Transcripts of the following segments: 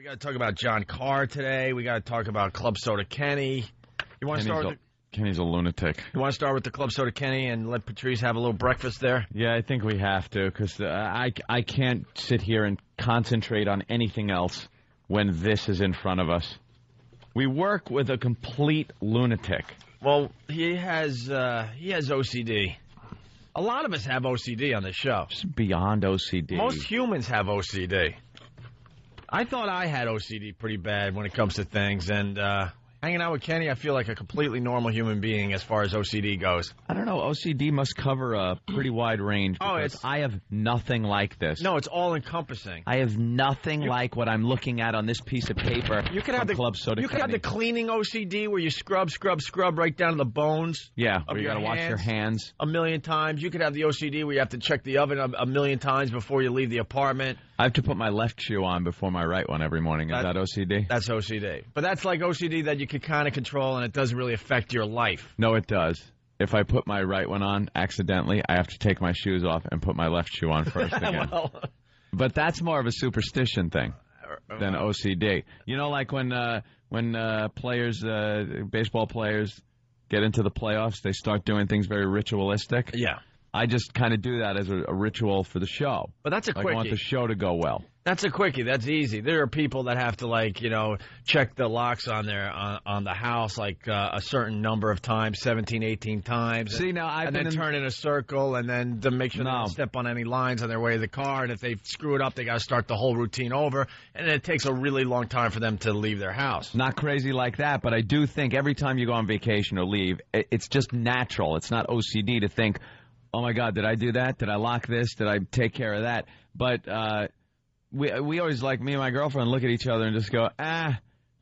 We got to talk about John Carr today. We got to talk about Club Soda Kenny. You want to start with Kenny's a lunatic. You want to start with the Club Soda Kenny and let Patrice have a little breakfast there? Yeah, I think we have to because I can't sit here and concentrate on anything else when this is in front of us. We work with a complete lunatic. Well, he has OCD. A lot of us have OCD on this show. It's beyond OCD. Most humans have OCD. I thought I had OCD pretty bad when it comes to things, and hanging out with Kenny, I feel like a completely normal human being as far as OCD goes. I don't know. OCD must cover a pretty wide range because I have nothing like this. No, it's all-encompassing. I have nothing like what I'm looking at on this piece of paper. You could have the Club Soda. You could have the cleaning OCD where you scrub right down to the bones. Yeah, where you got to wash your hands a million times. You could have the OCD where you have to check the oven a million times before you leave the apartment. I have to put my left shoe on before my right one every morning. Is that OCD? That's OCD. But that's like OCD that you can kind of control, and it doesn't really affect your life. No, it does. If I put my right one on accidentally, I have to take my shoes off and put my left shoe on first again. But that's more of a superstition thing than OCD. You know, like when players, baseball players, get into the playoffs, they start doing things very ritualistic. Yeah. I just kind of do that as a ritual for the show. But that's a quickie. I want the show to go well. That's a quickie. That's easy. There are people that have to, check the locks on on the house a certain number of times, 17, 18 times. See, now I've been turn in a circle and then to make sure they don't step on any lines on their way to the car. And if they screw it up, they got to start the whole routine over. And it takes a really long time for them to leave their house. Not crazy like that, but I do think every time you go on vacation or leave, it's just natural. It's not OCD to think, oh, my God, did I do that? Did I lock this? Did I take care of that? But we always, me and my girlfriend, look at each other and just go,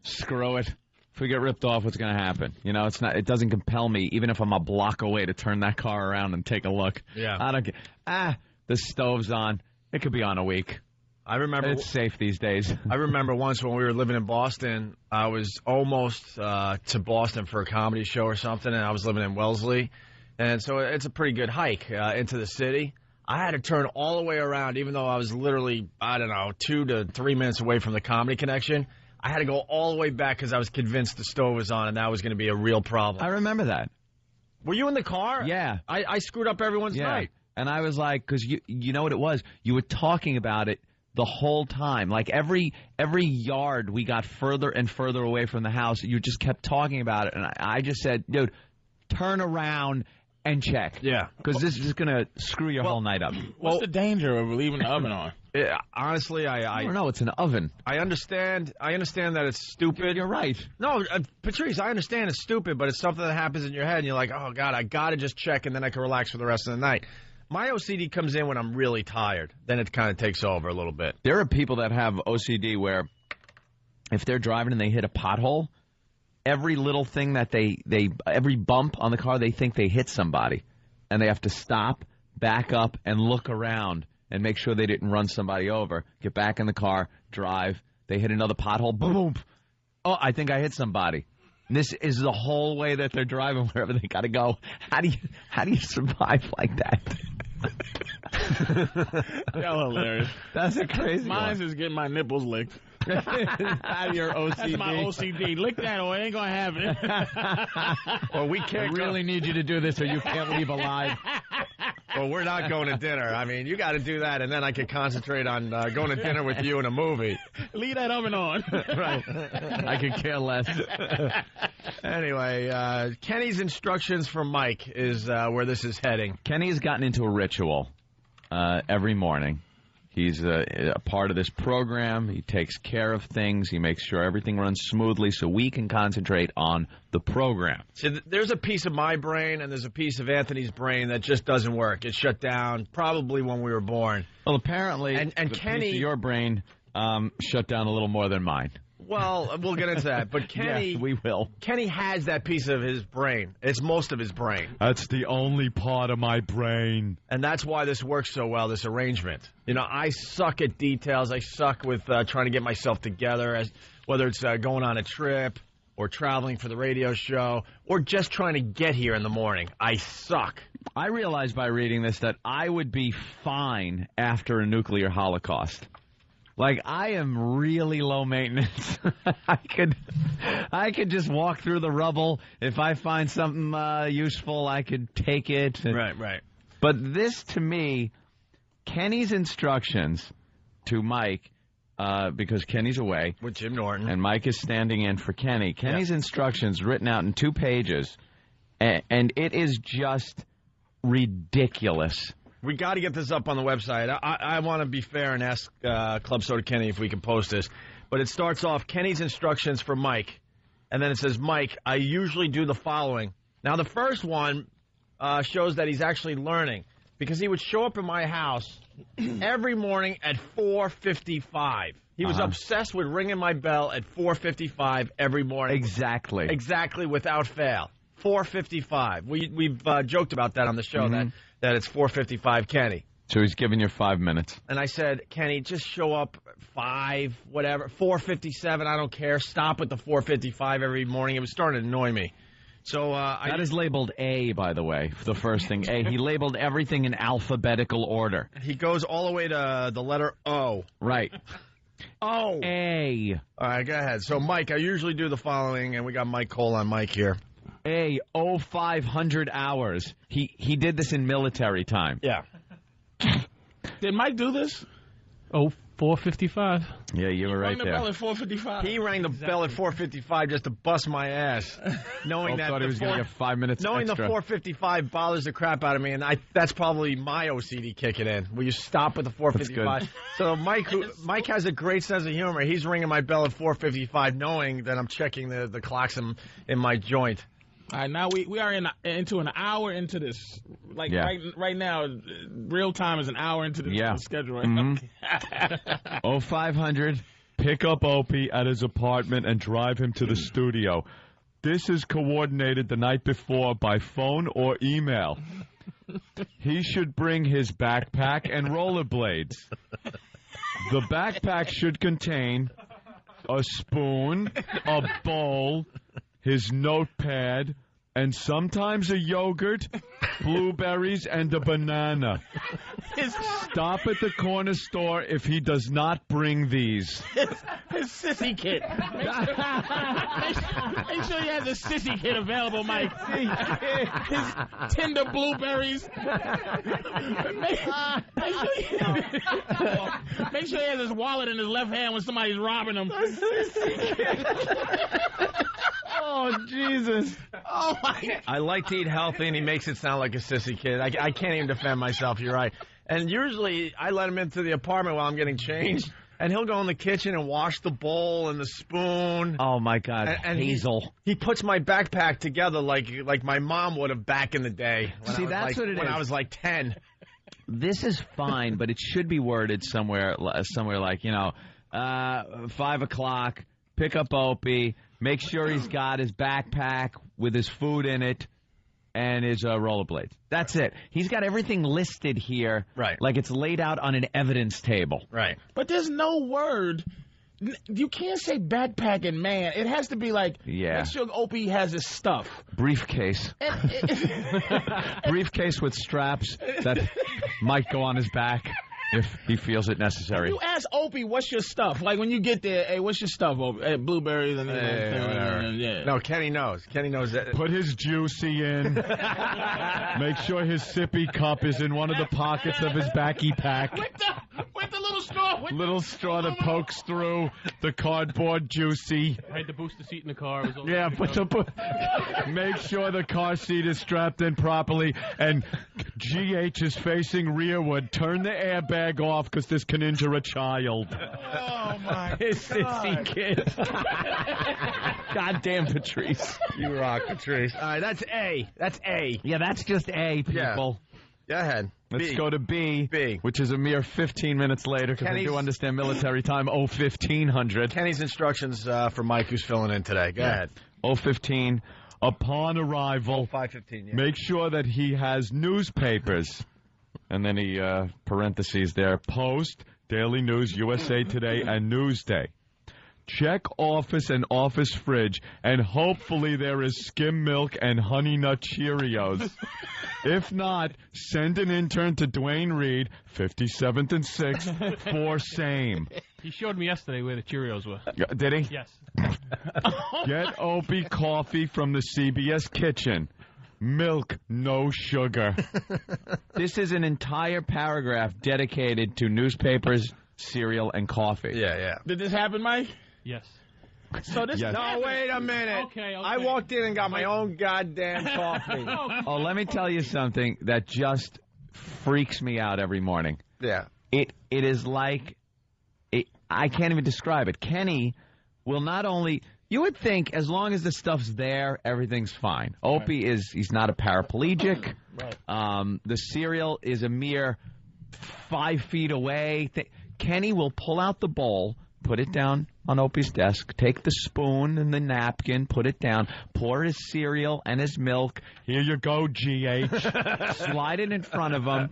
screw it. If we get ripped off, what's going to happen? It doesn't compel me, even if I'm a block away, to turn that car around and take a look. Yeah. I don't care. The stove's on. It could be on a week. I remember it's safe these days. I remember once when we were living in Boston, I was almost to Boston for a comedy show or something, and I was living in Wellesley. And so it's a pretty good hike into the city. I had to turn all the way around, even though I was literally, 2 to 3 minutes away from the Comedy Connection. I had to go all the way back because I was convinced the stove was on and that was going to be a real problem. I remember that. Were you in the car? Yeah. I screwed up everyone's night. And I was like, because you know what it was? You were talking about it the whole time. Like every yard we got further and further away from the house, you just kept talking about it. And I just said, dude, turn around and check. Yeah. Because this is just going to screw your whole night up. What's the danger of leaving the oven on? Honestly, I don't know. It's an oven. I understand that it's stupid. You're right. No, Patrice, I understand it's stupid, but it's something that happens in your head, and you're like, oh, God, I got to just check, and then I can relax for the rest of the night. My OCD comes in when I'm really tired. Then it kind of takes over a little bit. There are people that have OCD where if they're driving and they hit a pothole, every little thing that every bump on the car, they think they hit somebody. And they have to stop, back up, and look around and make sure they didn't run somebody over. Get back in the car, drive. They hit another pothole, boom, boom. Oh, I think I hit somebody. And this is the whole way that they're driving wherever they got to go. How do you survive like that? Y'all hilarious. That's a crazy Mine's is getting my nipples licked. Out of your OCD. That's my OCD. Lick that or it ain't going to happen. Well, we can't really need you to do this or you can't leave alive. Well, we're not going to dinner. I mean, you got to do that, and then I can concentrate on going to dinner with you in a movie. Leave that oven on. Right. I could care less. Anyway, Kenny's instructions from Mike is where this is heading. Kenny's gotten into a ritual every morning. He's a part of this program. He takes care of things. He makes sure everything runs smoothly so we can concentrate on the program. So there's a piece of my brain and there's a piece of Anthony's brain that just doesn't work. It shut down probably when we were born. Well, apparently, and Kenny, piece of your brain shut down a little more than mine. Well, we'll get into that. But Kenny, yes, we will. Kenny has that piece of his brain. It's most of his brain. That's the only part of my brain. And that's why this works so well, this arrangement. I suck at details. I suck with trying to get myself together, whether it's going on a trip or traveling for the radio show or just trying to get here in the morning. I suck. I realized by reading this that I would be fine after a nuclear holocaust. Like, I am really low maintenance. I could just walk through the rubble. If I find something useful, I could take it. Right. But this, to me, Kenny's instructions to Mike, because Kenny's away. With Jim Norton. And Mike is standing in for Kenny. Kenny's instructions written out in 2 pages, and it is just ridiculous. We got to get this up on the website. I want to be fair and ask Club Soda Kenny if we can post this. But it starts off, Kenny's instructions for Mike. And then it says, Mike, I usually do the following. Now, the first one shows that he's actually learning. Because he would show up in my house every morning at 4:55. He was obsessed with ringing my bell at 4:55 every morning. Exactly, without fail. 4:55. We've joked about that on the show, that it's 4:55 Kenny. So he's giving you 5 minutes. And I said, Kenny, just show up 5, whatever, 4:57, I don't care. Stop with the 4:55 every morning. It was starting to annoy me. So that is labeled A, by the way, the first thing. A. He labeled everything in alphabetical order. He goes all the way to the letter O. Right. O. A. All right, go ahead. So, Mike, I usually do the following, and we got Mike Cole on Mike here. A. 500 hours. He did this in military time. Yeah. Did Mike do this? 4:55. Yeah, you were right there. He rang the bell at 4:55. He rang the bell at 4:55 just to bust my ass, knowing that thought he was going to get 5 minutes knowing extra. the 4:55 bothers the crap out of me, and that's probably my OCD kicking in. Will you stop with the 4:55? So Mike has a great sense of humor. He's ringing my bell at 4:55, knowing that I'm checking the clocks in my joint. All right, now we are into an hour into this. Like right now, real time is an hour into the schedule. Right now. 500, pick up Opie at his apartment and drive him to the studio. This is coordinated the night before by phone or email. He should bring his backpack and rollerblades. The backpack should contain a spoon, a bowl, his notepad, and sometimes a yogurt, blueberries, and a banana. Stop at the corner store if he does not bring these. His sissy kit. Make sure he has a sissy kit available, Mike. His Tinder blueberries. Make sure he has his wallet in his left hand when somebody's robbing him. Oh, Jesus. Oh, my God. I like to eat healthy, and he makes it sound like a sissy kid. I can't even defend myself. You're right. And usually I let him into the apartment while I'm getting changed, and he'll go in the kitchen and wash the bowl and the spoon. Oh, my God. And Hazel. He puts my backpack together like my mom would have back in the day. See, that's what it is. When I was like 10. This is fine, but it should be worded somewhere like, 5 o'clock, pick up Opie, make sure he's got his backpack with his food in it and his rollerblades. That's it. He's got everything listed here, right? Like it's laid out on an evidence table. Right. But there's no word. You can't say backpack and man. It has to be like, make sure Opie has his stuff. Briefcase. Briefcase with straps that might go on his back if he feels it necessary. You ask Opie, what's your stuff? Like when you get there, hey, what's your stuff, Opie? Hey, blueberries and whatever. No, Kenny knows. Kenny knows that. Put his juicy in. Make sure his sippy cup is in one of the pockets of his backy pack. With the little straw. Little straw that pokes through the cardboard juicy. I had to boost the seat in the car. It was Make sure the car seat is strapped in properly and GH is facing rearward. Turn the airbag off because this can injure a child. Oh, my God. Sissy kid. Goddamn, Patrice. You rock, Patrice. All right, that's A. That's A. Yeah, that's just A, people. Go ahead. Let's go to B, which is a mere 15 minutes later, because I do understand military time, 1500. Kenny's instructions for Mike, who's filling in today. Go ahead. 15. Upon arrival, 5:15. Make sure that he has newspapers. And then he, parentheses there, Post, Daily News, USA Today, and Newsday. check office and office fridge, and hopefully there is skim milk and Honey Nut Cheerios. If not, send an intern to Dwayne Reed, 57th and 6th, for same. He showed me yesterday where the Cheerios were. Did he? Yes. Get Opie coffee from the CBS kitchen. Milk, no sugar. This is an entire paragraph dedicated to newspapers, cereal, and coffee. Yeah. Did this happen, Mike? Yes. So this Yes. No, wait a minute. Okay. I walked in and got my own goddamn coffee. Oh, let me tell you something that just freaks me out every morning. Yeah. It is like I can't even describe it. Kenny will not only. You would think as long as the stuff's there, everything's fine. Opie he's not a paraplegic. Right. The cereal is a mere 5 feet away. Kenny will pull out the bowl, put it down on Opie's desk, take the spoon and the napkin, put it down, pour his cereal and his milk. Here you go, GH. Slide it in front of him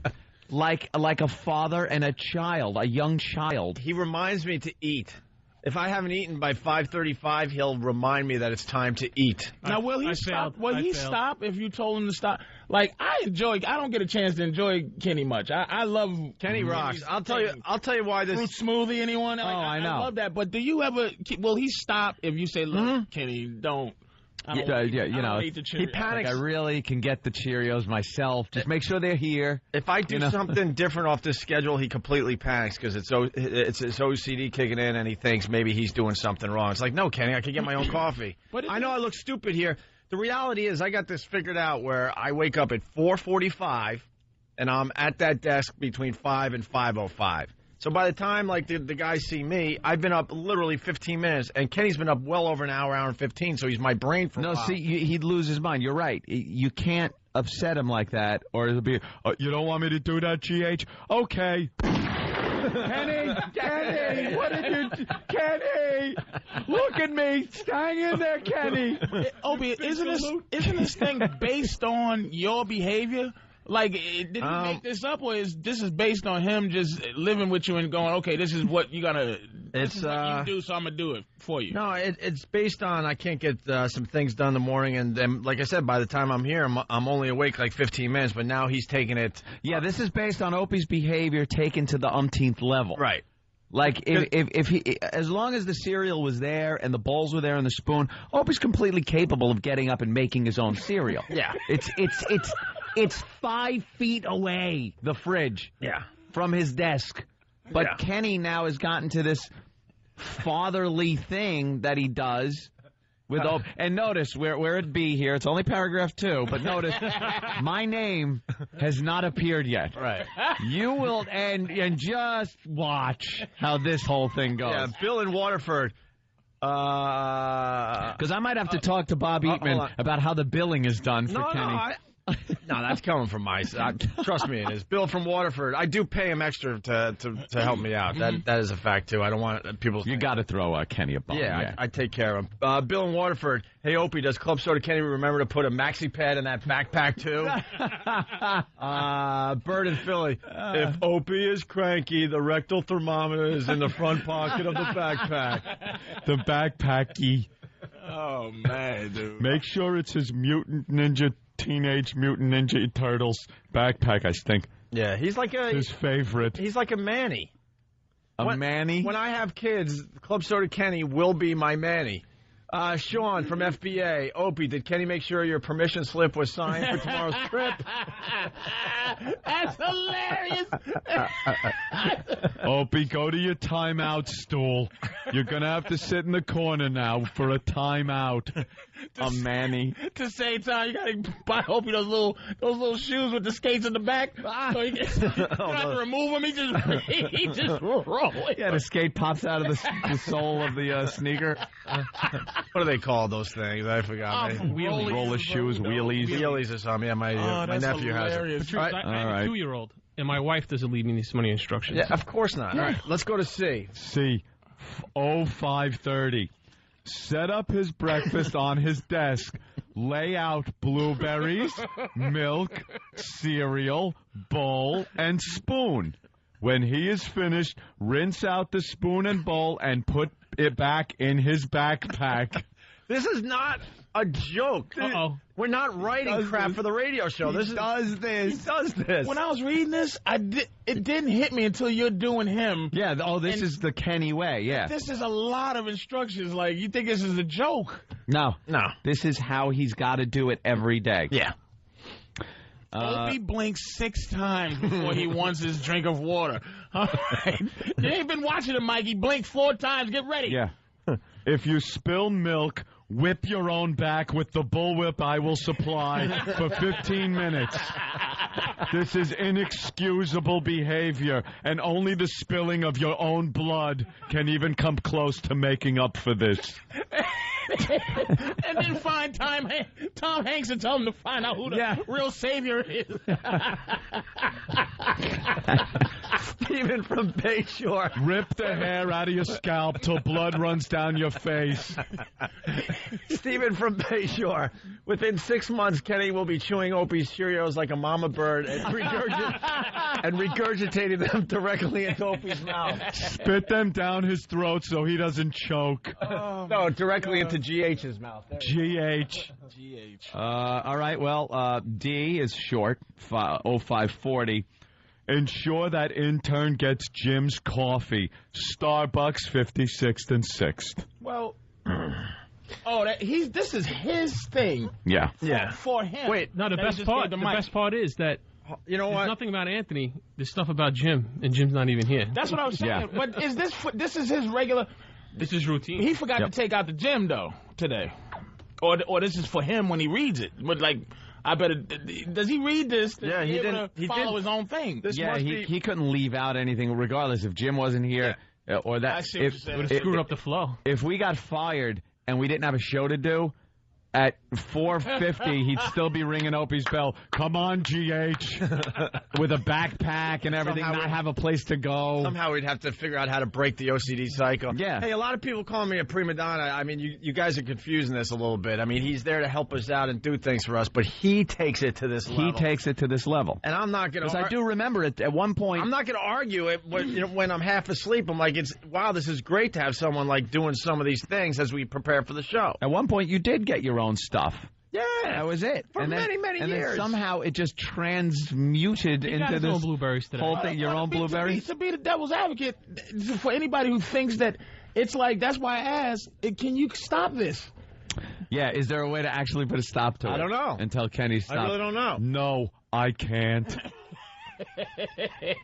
like a father and a child, a young child. He reminds me to eat. If I haven't eaten by 5:35, he'll remind me that it's time to eat. Now, will he stop? Will he stop if you told him to stop? Like, I don't get a chance to enjoy Kenny much. I love Kenny rocks. I'll tell you why this fruit smoothie. Anyone? Like, I know. I love that. But do you ever? Will he stop if you say, "Look, Kenny, don't." He panics. I really can get the Cheerios myself. Just make sure they're here. If I do something different off this schedule, he completely panics because it's his OCD kicking in, and he thinks maybe he's doing something wrong. It's like, no, Kenny, I can get my own coffee. But I know I look stupid here. The reality is, I got this figured out where I wake up at 4:45, and I'm at that desk between 5 and 5:05. So by the time the guys see me, I've been up literally 15 minutes, and Kenny's been up well over an hour and 15. So he's my brain for a while. No, see, he'd lose his mind. You're right. You can't upset him like that, or it'll be. You don't want me to do that, GH? Okay. Kenny, what did you... Kenny, look at me. Hang in there, Kenny. Opie, isn't this thing based on your behavior? Like, did he make this up, or this is based on him just living with you and going, okay, this is what you gotta, this is what you do, so I'm gonna do it for you? No, it's based on I can't get some things done in the morning, and then, like I said, by the time I'm here, I'm only awake like 15 minutes, but now he's taking it. Yeah, this is based on Opie's behavior taken to the umpteenth level. Right. Like, if he, as long as the cereal was there and the bowls were there and the spoon, Opie's completely capable of getting up and making his own cereal. Yeah. It's 5 feet away, the fridge, from his desk. But Kenny now has gotten to this fatherly thing that he does with and notice where it be here. It's only paragraph 2, but notice my name has not appeared yet. Right. You will and just watch how this whole thing goes. Yeah, Bill in Waterford. Because I might have to talk to Bob Eatman about how the billing is done for Kenny. No, that's coming from my side. Trust me, it is. Bill from Waterford. I do pay him extra to help me out. That is a fact, too. I don't want people... You got to throw Kenny a bone. Yeah, I take care of him. Bill in Waterford. Hey, Opie, does Club Soda Kenny remember to put a maxi pad in that backpack, too? Bird in Philly. If Opie is cranky, the rectal thermometer is in the front pocket of the backpack. The backpacky. Oh, man, dude. Make sure it's his Teenage Mutant Ninja Turtles backpack, I think. Yeah, he's like his favorite. He's like a Manny. Manny? When I have kids, Club Soda Kenny will be my Manny. Sean from FBA. Opie, did Kenny make sure your permission slip was signed for tomorrow's trip? That's hilarious. Opie, go to your timeout stool. You're going to have to sit in the corner now for a timeout. Manny. To save time, you got to buy Opie those little shoes with the skates in the back. So you don't have to remove them. He just roll. Yeah, the skate pops out of the sole of the sneaker. What do they call those things? I forgot. Roller shoes, wheelies. Wheelies or something. Yeah, my nephew hilarious. has it. I have a 2-year-old, and my wife doesn't leave me these money instructions. Yeah, of course not. All right, let's go to C. C. 0530. Set up his breakfast on his desk. Lay out blueberries, milk, cereal, bowl, and spoon. When he is finished, rinse out the spoon and bowl and put it back in his backpack. This is not a joke. Uh-oh. We're not writing crap for the radio show. He does this. When I was reading this, it didn't hit me until you're doing him. Yeah, this is the Kenny way, yeah. This is a lot of instructions. Like, you think this is a joke? No. No. This is how he's got to do it every day. Yeah. Opie blinks 6 times before he wants his drink of water. All right. You ain't been watching him, Mikey. Blink 4 times. Get ready. Yeah. If you spill milk, whip your own back with the bullwhip I will supply for 15 minutes. This is inexcusable behavior, and only the spilling of your own blood can even come close to making up for this. And then find Tom Hanks and tell him to find out who the real savior is. Stephen from Bayshore. Rip the hair out of your scalp till blood runs down your face. Stephen from Bayshore. Within 6 months, Kenny will be chewing Opie's Cheerios like a mama bird and regurgitating them directly into Opie's mouth. Spit them down his throat so he doesn't choke. No, directly into GH's mouth. GH. All right, well, D is short, 0540. Ensure that intern gets Jim's coffee. Starbucks 56th and 6th. Well, this is his thing. Yeah. For him. Wait, No, the best part is that you know there's what? nothing about Anthony. There's stuff about Jim, and Jim's not even here. That's what I was saying. Yeah. But is this is his regular? This is routine. He forgot to take out the gym though today, or this is for him when he reads it. But like, I better. Does he read this? Yeah, he didn't. He follow did his own thing. He couldn't leave out anything, regardless if Jim wasn't here or that. I see what you're saying. Would have screwed up the flow. If we got fired and we didn't have a show to do, at 4:50 he'd still be ringing Opie's bell. Come on, GH. With a backpack and everything, not have a place to go. Somehow we'd have to figure out how to break the OCD cycle. Yeah. Hey, a lot of people call me a prima donna. I mean, you guys are confusing this a little bit. I mean, he's there to help us out and do things for us, but he takes it to this level. He takes it to this level. And I'm not going to... Because I do remember it at one point... I'm not going to argue it when I'm half asleep. I'm like, wow, this is great to have someone like doing some of these things as we prepare for the show. At one point, you did get your own stuff. Yeah. That was it. For many and years. Then somehow it just transmuted He got into his this own blueberries today. whole thing. Your own blueberries? To be the devil's advocate, for anybody who thinks that it's like, that's why I asked, can you stop this? Yeah, is there a way to actually put a stop to it? I don't know. Until Kenny stops. I really don't know. No, I can't. All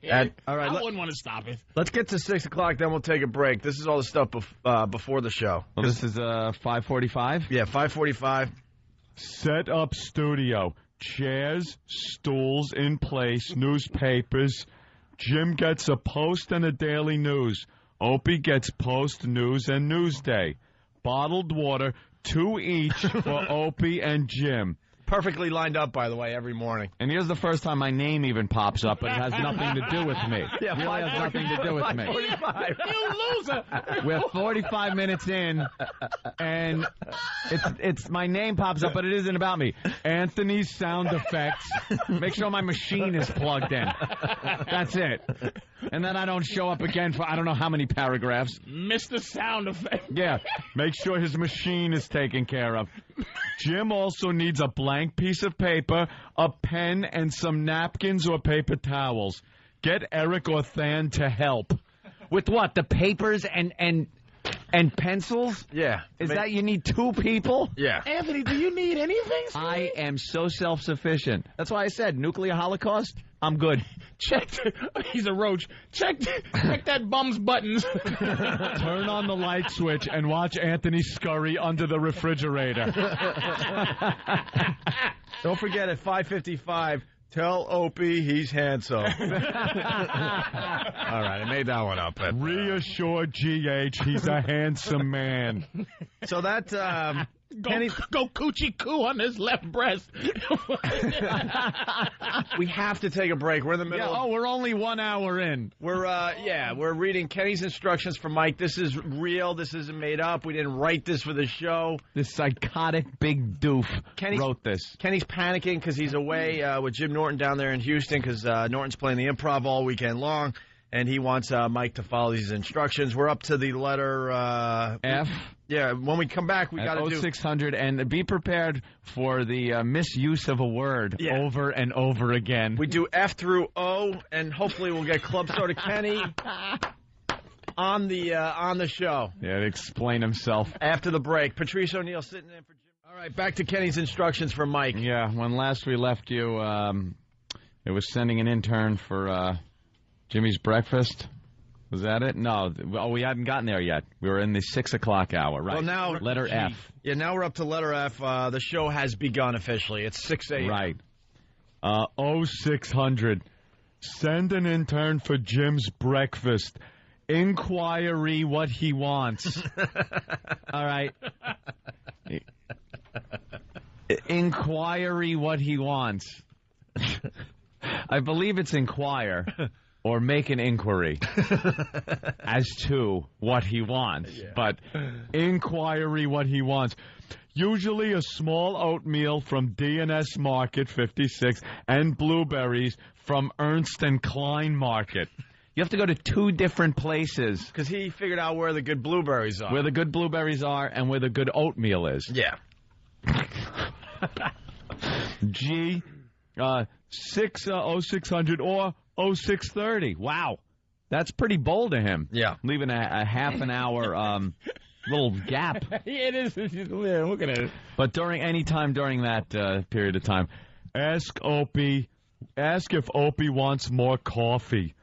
right, I wouldn't want to stop it. let's get to 6 o'clock, then we'll take a break. This is all the stuff before the show. Well, this is 5:45? Yeah, 5:45. Set up studio. Chairs, stools in place, newspapers. Jim gets a Post and a Daily News. Opie gets Post, News, and Newsday. Bottled water, 2 each for Opie and Jim. Perfectly lined up, by the way, every morning. And here's the first time my name even pops up, but it has nothing to do with me. Yeah, it really has nothing to do with me. 5:45. You loser. We're 45 minutes in, and it's my name pops up, but it isn't about me. Anthony's sound effects. Make sure my machine is plugged in. That's it. And then I don't show up again for I don't know how many paragraphs. Mr. Sound Effect. Yeah, make sure his machine is taken care of. Jim also needs a blank piece of paper, a pen, and some napkins or paper towels. Get Eric or Than to help. With what? The papers and pencils? Yeah. Is that you need 2 people? Yeah. Anthony, do you need anything? I am so self-sufficient. That's why I said nuclear holocaust, I'm good. He's a roach. Check that bum's buttons. Turn on the light switch and watch Anthony scurry under the refrigerator. Don't forget at 5:55, tell Opie he's handsome. All right, I made that one up. Reassure GH he's a handsome man. So that... Go coochie coo on his left breast. we have to take a break. We're in the middle. Yeah, we're only 1 hour in. We're reading Kenny's instructions for Mike. This is real. This isn't made up. We didn't write this for the show. This psychotic big doof wrote this. Kenny's panicking because he's away with Jim Norton down there in Houston because Norton's playing the Improv all weekend long. and he wants Mike to follow these instructions. We're up to the letter F. Yeah, when we come back, we got to do 0600, and be prepared for the misuse of a word over and over again. We do F through O, and hopefully we'll get Club Soda Kenny on the show. Yeah, to explain himself. After the break, Patrice O'Neill sitting in for Jim. All right, back to Kenny's instructions for Mike. Yeah, when last we left you, it was sending an intern for Jimmy's breakfast. Was that it? No. Oh, we hadn't gotten there yet. We were in the 6 o'clock hour, right? Well, now letter F. Yeah, now we're up to letter F. The show has begun officially. It's 6 a.m. Right. 0600. Send an intern for Jim's breakfast. Inquiry what he wants. All right. Inquiry what he wants. I believe it's inquire or make an inquiry as to what he wants. Yeah. But inquiry what he wants. Usually a small oatmeal from D&S Market 56 and blueberries from Ernst & Klein Market. You have to go to 2 different places. Because he figured out where the good blueberries are. Where the good blueberries are and where the good oatmeal is. Yeah. G, 0600 or 0630. Wow. That's pretty bold of him. Yeah. Leaving a half an hour little gap. Yeah, it is. Yeah, look at it. But any time during that period of time. Ask if Opie wants more coffee.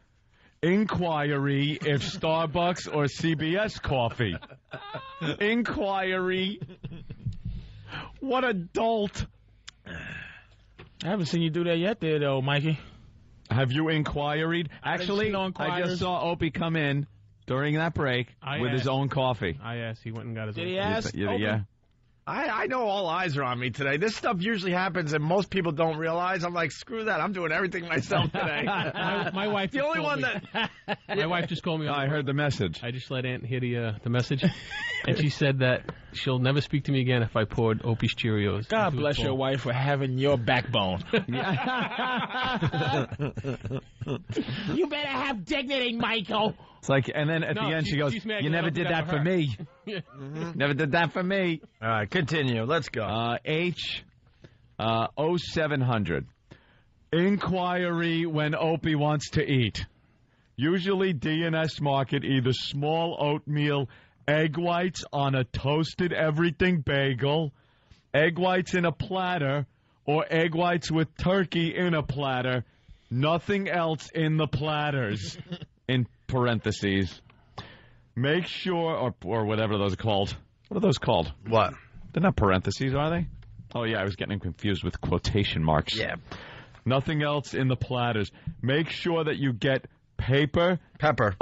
Inquiry if Starbucks or CBS coffee. Inquiry. What adult? I haven't seen you do that yet there, though, Mikey. Have you inquired? Actually, I just saw Opie come in during that break with his own coffee. I asked. He went and got his own. Did he ask? Yeah. I know all eyes are on me today. This stuff usually happens, and most people don't realize. I'm like, screw that. I'm doing everything myself today. my wife. The only one that. My wife just called me. I heard the message. I just let Aunt hear the message, and she said that she'll never speak to me again if I poured Opie's Cheerios. God bless your wife for having your backbone. You better have dignity, Michael. It's like, and then at the end she goes, "You never did that for me. Never did that for me." All right, continue. Let's go. H, 0700. Inquiry when Opie wants to eat. Usually D&S Market, either small oatmeal, egg whites on a toasted everything bagel, egg whites in a platter, or egg whites with turkey in a platter. Nothing else in the platters. In parentheses. Make sure, or whatever those are called. What are those called? What? They're not parentheses, are they? Oh, yeah, I was getting confused with quotation marks. Yeah. Nothing else in the platters. Make sure that you get pepper, Pepper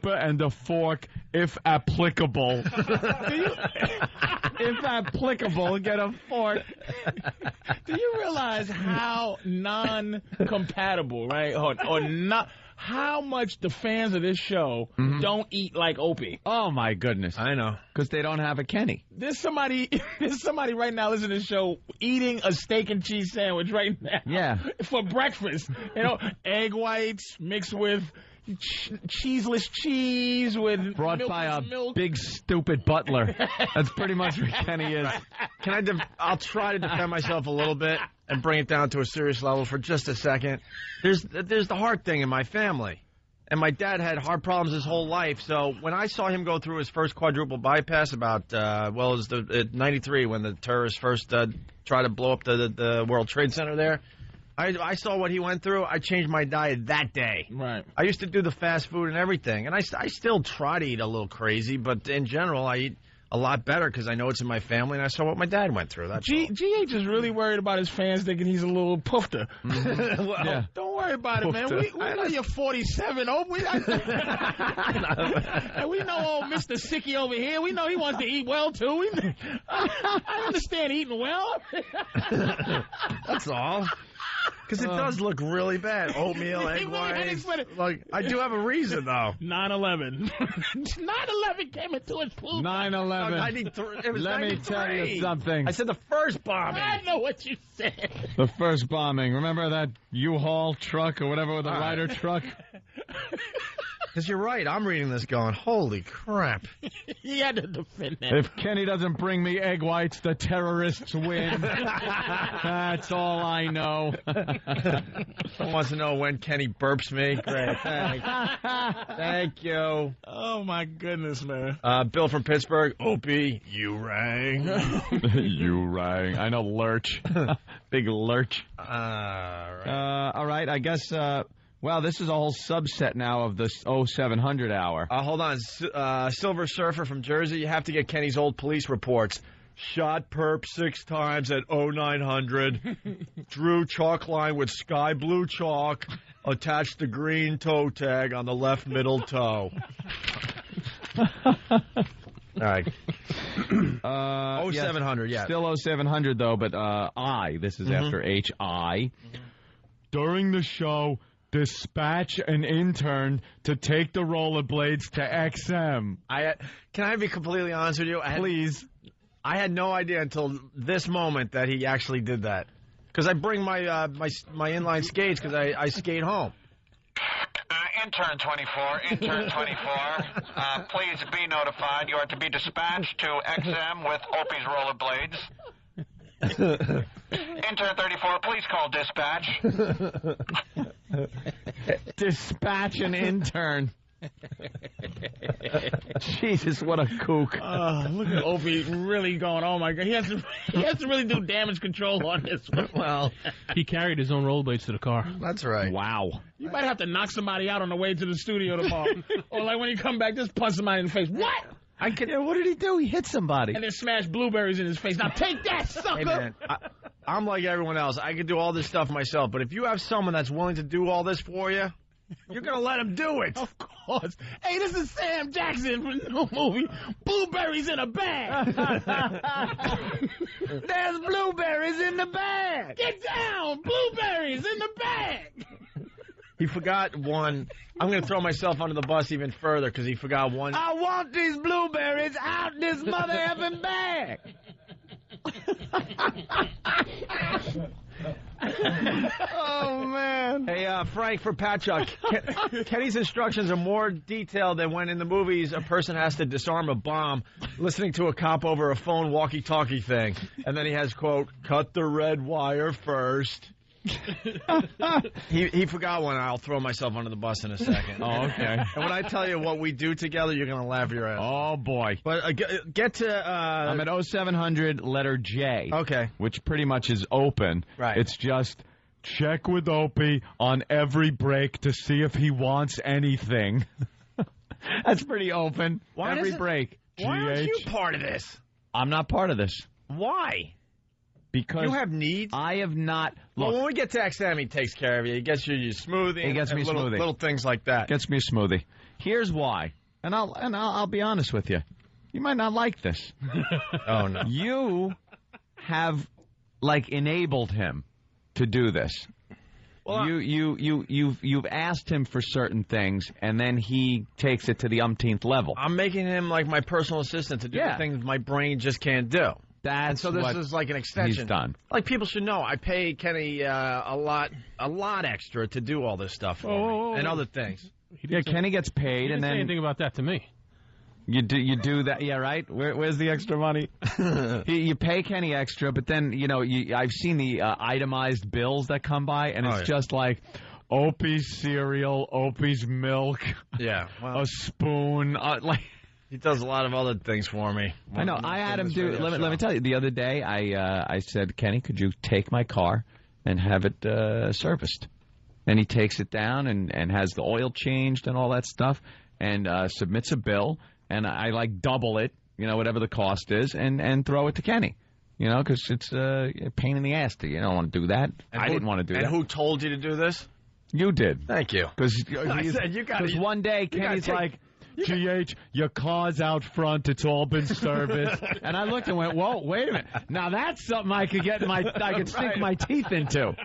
and a fork, if applicable. If applicable, get a fork. Do you realize how non-compatible, right? Or not... How much the fans of this show don't eat like Opie? Oh, my goodness. I know. Because they don't have a Kenny. There's somebody right now listening to the show eating a steak and cheese sandwich right now. Yeah. For breakfast. You know, egg whites mixed with cheeseless cheese with brought by a big stupid butler. That's pretty much what Kenny is. I'll try to defend myself a little bit and bring it down to a serious level for just a second. There's the heart thing in my family. And my dad had heart problems his whole life. So when I saw him go through his first quadruple bypass about, it was 93 when the terrorists first tried to blow up the World Trade Center there. I saw what he went through. I changed my diet that day. Right. I used to do the fast food and everything. And I still try to eat a little crazy, but in general, I eat a lot better because I know it's in my family, and I saw what my dad went through. That's all. GH is really worried about his fans thinking he's a little poofter. Well, don't worry about it, man. We know you're 47. And we know old Mr. Sicky over here. We know he wants to eat well, too. I understand eating well. That's all. Because it does look really bad. Oatmeal, egg whites. Like, I do have a reason, though. 9/11. 9/11 came into its food. 9/11. Let me tell you something. I said the first bombing. I know what you said. The first bombing. Remember that U-Haul truck or whatever with the Ryder truck? Because you're right. I'm reading this going, holy crap. He had to defend that. If Kenny doesn't bring me egg whites, the terrorists win. That's all I know. Someone wants to know when Kenny burps me. Great, thanks. Thank you. Oh, my goodness, man. Bill from Pittsburgh. Opie, you rang. You rang. I know Lurch. Big Lurch. All right, I guess... well, this is a whole subset now of the 0700 hour. Hold on. Silver Surfer from Jersey, you have to get Kenny's old police reports. Shot perp 6 times at 0900. Drew chalk line with sky blue chalk. Attached the green toe tag on the left middle toe. All right. 0700, yeah. Still 0700, though, but this is after H.I. During the show... Dispatch an intern to take the rollerblades to XM. Can I be completely honest with you? Please. I had no idea until this moment that he actually did that. Because I bring my inline skates because I skate home. Intern 24, please be notified. You are to be dispatched to XM with Opie's rollerblades. Intern 34, please call dispatch. Dispatch an intern. Jesus, what a kook. Look at Opie really going, oh, my God. He has to really do damage control on this one. Well, he carried his own rollerblades to the car. That's right. Wow. You might have to knock somebody out on the way to the studio tomorrow. Or like when you come back, just punch somebody in the face. What? What did he do? He hit somebody. And then smash blueberries in his face. Now take that, sucker! Hey, man, I'm like everyone else. I could do all this stuff myself, but if you have someone that's willing to do all this for you, you're going to let him do it. Of course. Hey, this is Sam Jackson from the movie Blueberries in a Bag. There's blueberries in the bag. Get down! Blueberries in the bag! He forgot one. I'm going to throw myself under the bus even further because he forgot one. I want these blueberries out this mother effing bag. Oh, man. Hey, Frank for Patchogue. Kenny's instructions are more detailed than when in the movies a person has to disarm a bomb listening to a cop over a phone walkie-talkie thing. And then he has, quote, cut the red wire first. He forgot one. I'll throw myself under the bus in a second. Oh, okay. And when I tell you what we do together, you're going to laugh your ass. Oh, boy. But get to... I'm at 0700, letter J. Okay. Which pretty much is open. Right. It's just check with Opie on every break to see if he wants anything. That's pretty open. Every break. Why aren't you part of this? I'm not part of this. Why? Because you have needs. I have not. Look, well, when we get to XM, he takes care of you. He gets you your smoothie. He gets me a smoothie. Little things like that. Gets me a smoothie. Here's why, and I'll be honest with you. You might not like this. Oh no. You have enabled him to do this. Well, you've asked him for certain things, and then he takes it to the umpteenth level. I'm making him like my personal assistant to do the things my brain just can't do. So this is like an extension. He's done. Like people should know, I pay Kenny a lot extra to do all this stuff for me and other things. Yeah, Kenny gets paid, He didn't and then say anything about that to me. You do that, yeah, right? Where's the extra money? You pay Kenny extra, but then I've seen the itemized bills that come by, and it's just like Opie's cereal, Opie's milk, a spoon, He does a lot of other things for me. I know. I had him do. Let me tell you. The other day, I said, Kenny, could you take my car and have it serviced? And he takes it down and has the oil changed and all that stuff, and submits a bill. And I double it, whatever the cost is, and throw it to Kenny. Because it's a pain in the ass. You don't want to do that. I didn't want to do that. And who told you to do this? You did. Thank you. Because I said you got. Because one day Kenny's like, GH, your car's out front. It's all been serviced. And I looked and went, whoa, wait a minute. Now that's something I could get I could sink my teeth into.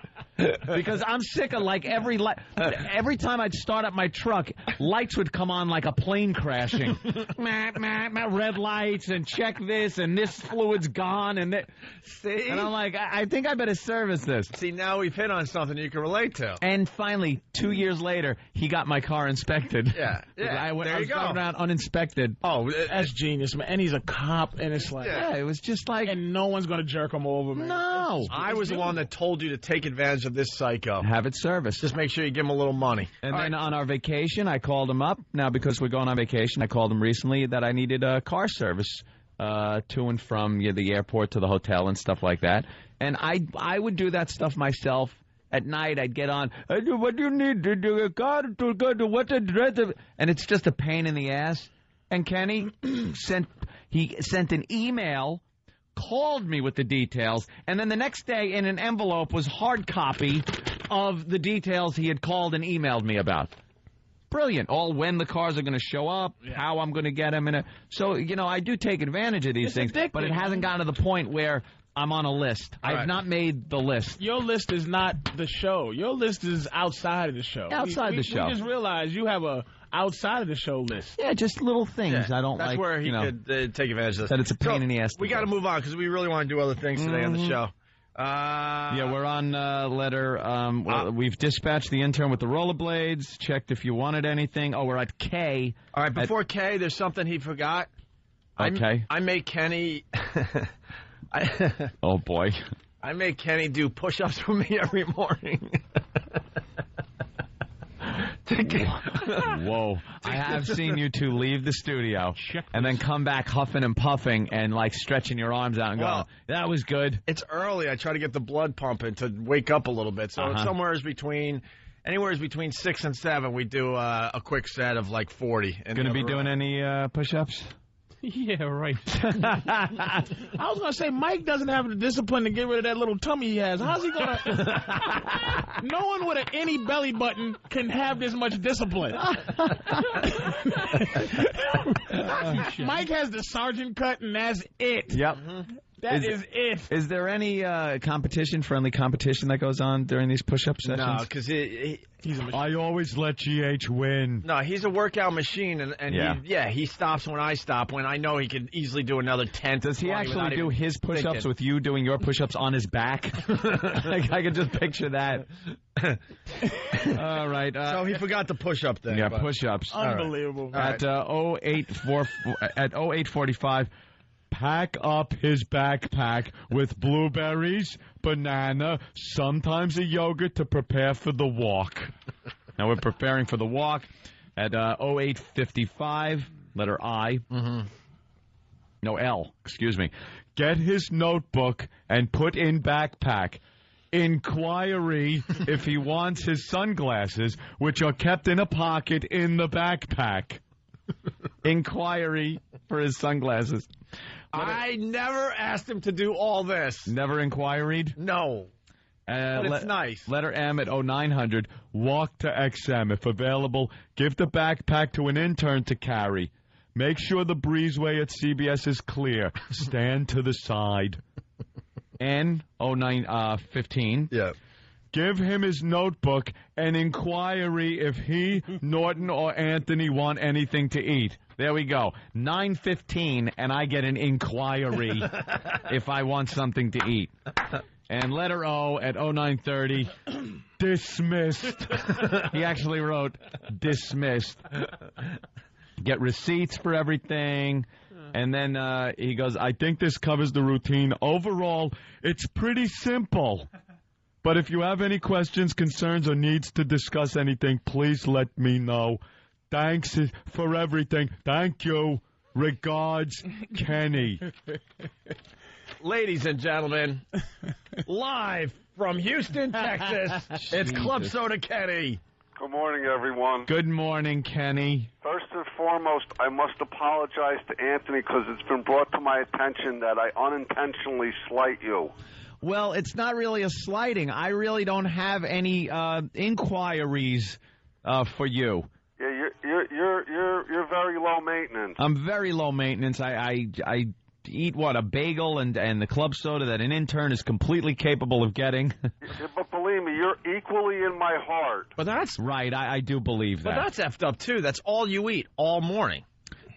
Because I'm sick of every time I'd start up my truck, lights would come on like a plane crashing. Red lights and check this and this fluid's gone and See? and I'm like, I think I better service this. See, now we've hit on something you can relate to. And finally, 2 years later, he got my car inspected. Yeah. I there was you go. driving around uninspected. Oh, that's genius, man. And he's a cop, and it's like, Yeah, it was just like, and no one's gonna jerk him over, man. no. I was the one that told you to take advantage of this psycho. Have it serviced. Just make sure you give him a little money. And then on our vacation, I called him up. Now, because we're going on vacation, I called him recently that I needed a car service to and from the airport to the hotel and stuff like that. And I would do that stuff myself. At night, I'd get on, what do you need to do? A car to go to what address? And it's just a pain in the ass. And Kenny sent an email, called me with the details, and then the next day in an envelope was hard copy of the details he had called and emailed me about. Brilliant. All when the cars are going to show up, how I'm going to get them. So, I do take advantage of these things, but it hasn't gotten to the point where I'm on a list. I've not made the list. Your list is not the show. Your list is outside of the show. Outside the show. We just realized you have a outside of the show list. Yeah, just little things I don't That's like. That's where he could take advantage of this. That it's a pain in the ass. We got to move on because we really want to do other things today on the show. Yeah, we're on letter. We've dispatched the intern with the rollerblades, checked if you wanted anything. Oh, we're at K. All right, before K, there's something he forgot. Okay. I make Kenny... Oh, boy. I make Kenny do push-ups for me every morning. Whoa. I have seen you two leave the studio and then come back huffing and puffing and, stretching your arms out and going, that was good. It's early. I try to get the blood pumping to wake up a little bit. So it's anywhere between 6 and 7, we do a quick set of 40. Going to be doing any push-ups? Yeah, right. I was going to say, Mike doesn't have the discipline to get rid of that little tummy he has. How's he going to... No one with any belly button can have this much discipline. Mike has the sergeant cut, and that's it. Yep. That is it. Is there any friendly competition that goes on during these push-up sessions? No, because he's a machine. I always let GH win. No, he's a workout machine, and he stops when I stop, when I know he can easily do another 10. Does he actually do his push-ups with you doing your push-ups on his back? I can just picture that. All right. So he forgot the push-up thing. Yeah, push-ups. Unbelievable. At 0845, pack up his backpack with blueberries, banana, sometimes a yogurt to prepare for the walk. Now we're preparing for the walk at 0855, letter I. Mm-hmm. No, L, excuse me. Get his notebook and put in backpack. Inquiry if he wants his sunglasses, which are kept in a pocket in the backpack. Inquiry for his sunglasses. I never asked him to do all this. Never inquiried? No. But it's nice. Letter M at 0900. Walk to XM. If available, give the backpack to an intern to carry. Make sure the breezeway at CBS is clear. Stand to the side. N 0915. Yeah. Give him his notebook and inquiry if he, Norton, or Anthony want anything to eat. There we go. 9:15, and I get an inquiry if I want something to eat. And letter O at 0930. Dismissed. He actually wrote dismissed. Get receipts for everything. And then he goes, I think this covers the routine. Overall, it's pretty simple. But if you have any questions, concerns, or needs to discuss anything, please let me know. Thanks for everything. Thank you. Regards, Kenny. Ladies and gentlemen, live from Houston, Texas, it's Club Soda Kenny. Good morning, everyone. Good morning, Kenny. First and foremost, I must apologize to Anthony because it's been brought to my attention that I unintentionally slight you. Well, it's not really a slighting. I really don't have any inquiries for you. Yeah, you're very low maintenance. I'm very low maintenance. I eat a bagel and the club soda that an intern is completely capable of getting. Yeah, but believe me, you're equally in my heart. But that's right. I do believe that. But that's effed up too. That's all you eat all morning.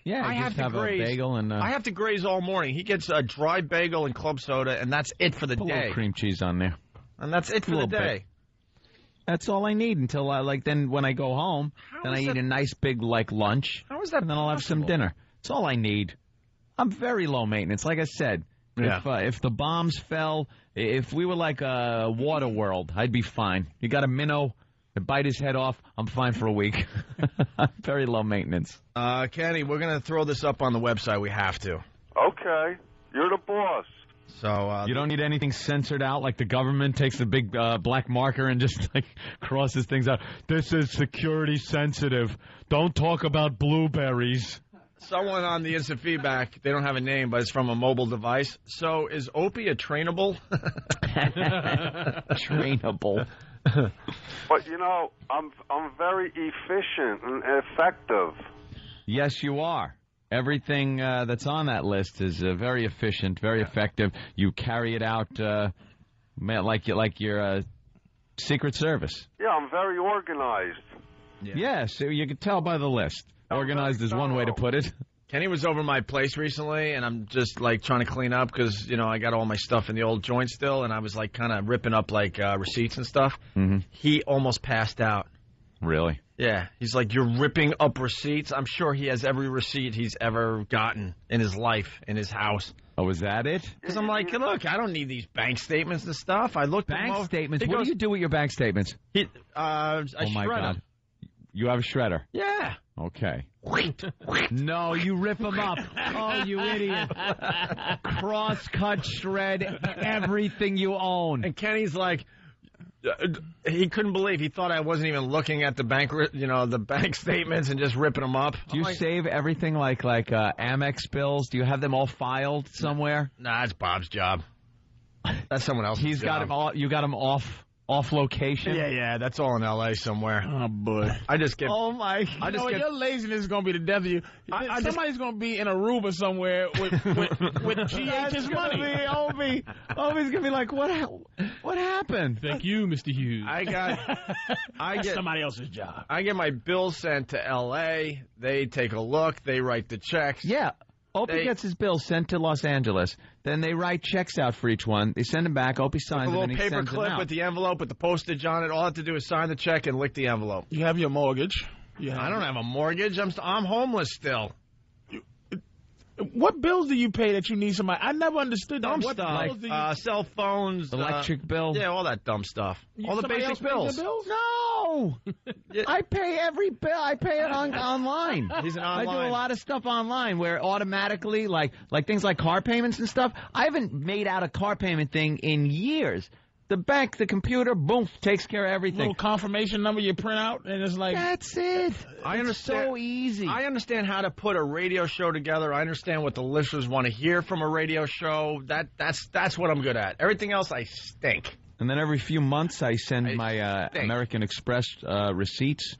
Yeah, I just have to graze. a bagel and I have to graze all morning. He gets a dry bagel and club soda, and that's it for the put a day. little cream cheese on there. And that's it for the day. Bit. That's all I need until then when I go home, then I eat a nice big lunch. How is that? And then I'll have some dinner. That's all I need. I'm very low maintenance. Like I said, if the bombs fell, if we were like a water world, I'd be fine. You got a minnow, bite his head off, I'm fine for a week. I'm very low maintenance. Kenny, we're going to throw this up on the website. We have to. Okay. You're the boss. So you don't need anything censored out, like the government takes a big black marker and just crosses things out. This is security sensitive. Don't talk about blueberries. Someone on the instant feedback, they don't have a name, but it's from a mobile device. So is Opie a trainable? Trainable. But I'm very efficient and effective. Yes, you are. Everything that's on that list is very efficient, very effective. You carry it out like your Secret Service. Yeah, I'm very organized. Yes, you can tell by the list. Organized is one way to put it. Kenny was over my place recently, and I'm just trying to clean up because I got all my stuff in the old joint still, and I was kind of ripping up receipts and stuff. Mm-hmm. He almost passed out. Really? Yeah, he's like, you're ripping up receipts? I'm sure he has every receipt he's ever gotten in his life, in his house. Oh, was that it? Because I'm like, look, I don't need these bank statements and stuff. I looked bank them over. Statements? What do you do with your bank statements? I my shred God. them. You have a shredder? Yeah. Okay. No, you rip them up. Oh, you idiot. Cross-cut, shred everything you own. And Kenny's like, he couldn't believe. He thought I wasn't even looking at the bank, the bank statements and just ripping them up. Do you save everything like Amex bills? Do you have them all filed somewhere? Nah, it's Bob's job. That's someone else's He's got job. them all. You got them off location. Yeah, that's all in L.A. somewhere. Oh boy! I just get. Oh my! Your laziness is gonna be the death of you. Somebody's gonna be in Aruba somewhere with GH's money. Opie's gonna be like, what happened? Thank you, Mr. Hughes. I get somebody else's job. I get my bills sent to L.A. They take a look. They write the checks. Yeah. Opie gets his bills sent to Los Angeles. Then they write checks out for each one. They send them back. Opie signs them, and he sends them out. A little paper clip with the envelope with the postage on it. All I have to do is sign the check and lick the envelope. You have your mortgage. I don't have a mortgage. I'm homeless still. What bills do you pay that you need somebody? I never understood that. Dumb What stuff. bills do you... Cell phones. Electric bill. Yeah, all that dumb stuff. All the basic bills. No! I pay every bill. I pay it online. He's an I online. do a lot of stuff online where automatically, like things like car payments and stuff, I haven't made out a car payment thing in years. The bank, the computer, boom, takes care of everything. Little confirmation number you print out, and it's like... That's it. I understand. So easy. I understand how to put a radio show together. I understand what the listeners want to hear from a radio show. That's what I'm good at. Everything else, I stink. And then every few months, I send my American Express receipts,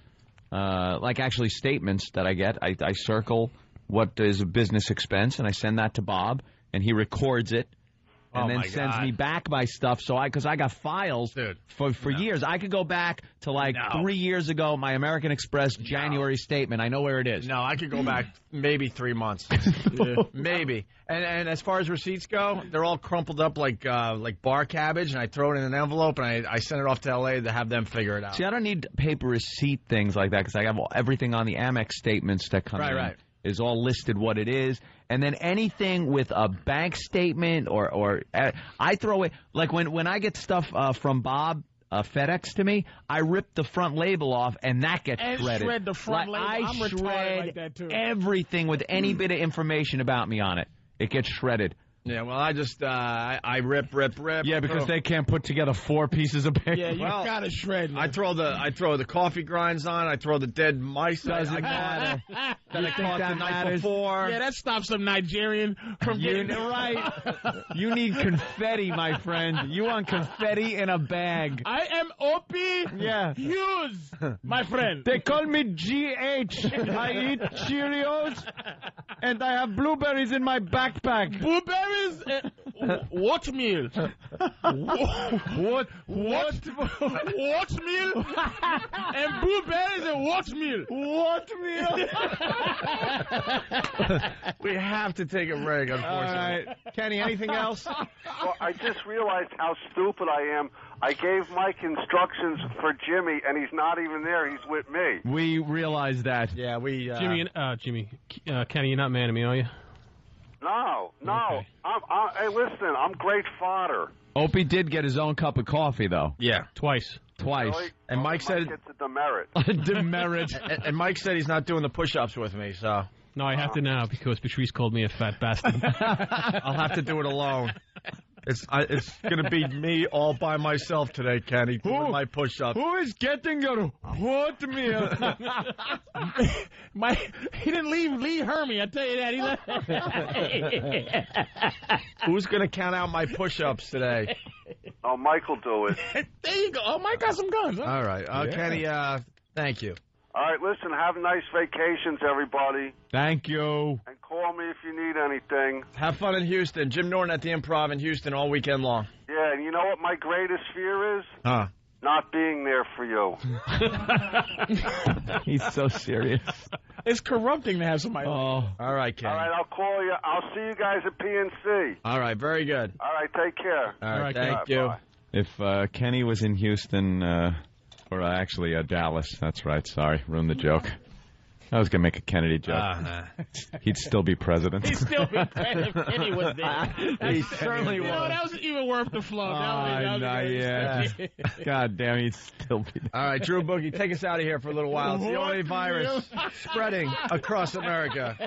actually statements that I get. I circle what is a business expense, and I send that to Bob, and he records it. And then sends me back my stuff, because I got files for years. I could go back to 3 years ago, my American Express January statement. I know where it is. No, I could go back maybe 3 months, maybe. And as far as receipts go, they're all crumpled up like bar cabbage, and I throw it in an envelope, and I send it off to L.A. to have them figure it out. See, I don't need paper receipt things like that because I have everything on the Amex statements that come in. Right. Is all listed what it is. And then anything with a bank statement or I throw it, like when I get stuff from Bob, FedEx to me, I rip the front label off and that gets shredded. Shred the front label. I'm retarded like that too. Everything with any bit of information about me on it. It gets shredded. Yeah, well, I just, I rip. Yeah, because they can't put together 4 pieces of paper. Yeah, you gotta shred. I throw the coffee grinds on. I throw the dead mice. Doesn't matter. That I caught the night before. Yeah, that stops some Nigerian from getting it right. You need confetti, my friend. You want confetti in a bag. I am Opie Hughes, my friend. They call me GH. I eat Cheerios, and I have blueberries in my backpack. Blueberries? Oatmeal. What? Oatmeal. And blueberries and oatmeal. Oatmeal? We have to take a break, unfortunately. All right. Kenny, anything else? Well, I just realized how stupid I am. I gave Mike instructions for Jimmy, and he's not even there. He's with me. We realize that. Yeah, we... Kenny, you're not mad at me, are you? No. Okay. Hey, listen, I'm great fodder. Opie did get his own cup of coffee, though. Yeah. Twice. Really? And Mike said... Gets a demerit. Demerit. And Mike said he's not doing the push-ups with me, so... No, I have to now because Patrice called me a fat bastard. I'll have to do it alone. It's going to be me all by myself today, Kenny, doing my push-ups. Who is getting a oatmeal? He didn't leave Lee Hermie, I tell you that. He left. Who's going to count out my push-ups today? Oh, Mike will do it. There you go. Oh, Mike got some guns. Huh? All right. Kenny, thank you. All right, listen, have nice vacations, everybody. Thank you. And call me if you need anything. Have fun in Houston. Jim Norton at the Improv in Houston all weekend long. Yeah, and you know what my greatest fear is? Huh. Not being there for you. He's so serious. It's corrupting to have somebody. Oh. All right, Kenny. All right, I'll call you. I'll see you guys at PNC. All right, very good. All right, take care. All right, Kenny. thank you. Bye. If Kenny was in Houston, or actually Dallas, that's right, sorry, ruined the joke. I was going to make a Kennedy joke. He'd still be president. He'd still be president if Kenny was there. He certainly You know, was. that was even worth the flub. That was yeah. God damn, he'd still be there. All right, Drew Boogie, take us out of here for a little while. It's the only virus spreading across America.